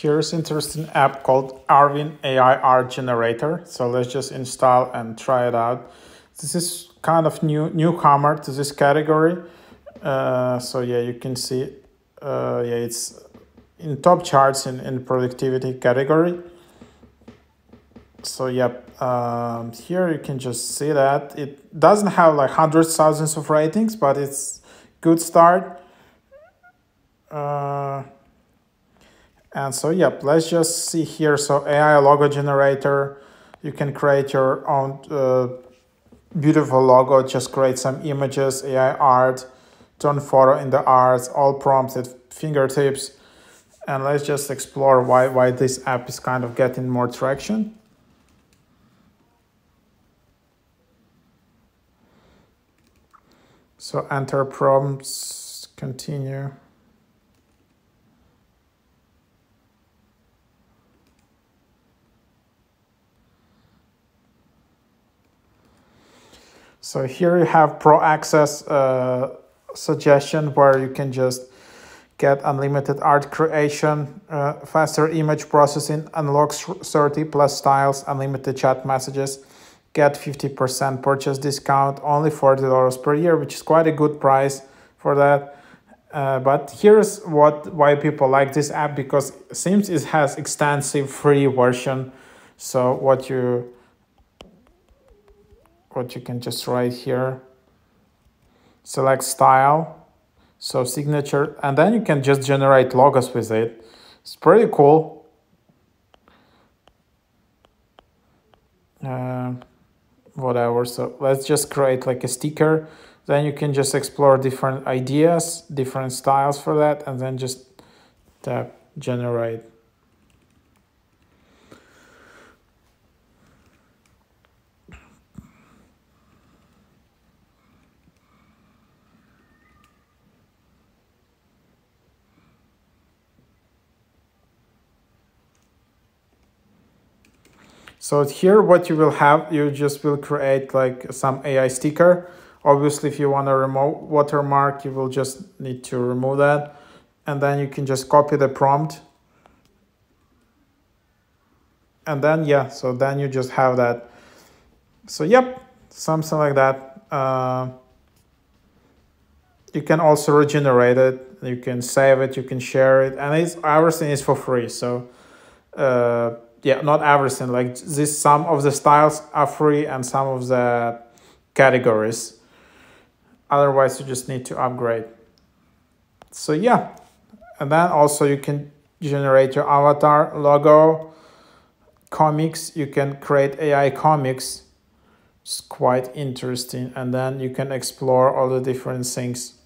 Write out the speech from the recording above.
here's interesting app called Arvin AI art generator. So let's just install and try it out. This is kind of newcomer to this category. So yeah, you can see, it's in top charts in productivity category. So yep, here you can just see that it doesn't have like hundreds, thousands of ratings, but it's good start. And so, yep, let's just see here. So AI logo generator, you can create your own beautiful logo, just create some images, AI art, turn photo in the arts, all prompts at fingertips. And let's just explore why this app is kind of getting more traction. So enter prompts, continue. So here you have pro access suggestion where you can just get unlimited art creation, faster image processing, unlock 30 plus styles, unlimited chat messages, get 50% purchase discount, only $40 per year, which is quite a good price for that. But here's why people like this app, because it seems it has extensive free version. So what you can just write here, select style, so signature, and then you can just generate logos with it. It's pretty cool. Whatever, so let's just create like a sticker. Then you can just explore different ideas, different styles for that, and then just tap generate. So here what you will have, you just will create like some AI sticker. Obviously, if you want to remove watermark, you will just need to remove that. And then you can just copy the prompt. And then, yeah, so then you just have that. So yep, something like that. You can also regenerate it. You can save it, you can share it. And everything is for free. So yeah, not everything, like this, some of the styles are free and some of the categories. Otherwise, you just need to upgrade. So yeah, and then also you can generate your avatar, logo, comics. You can create AI comics. It's quite interesting. And then you can explore all the different things.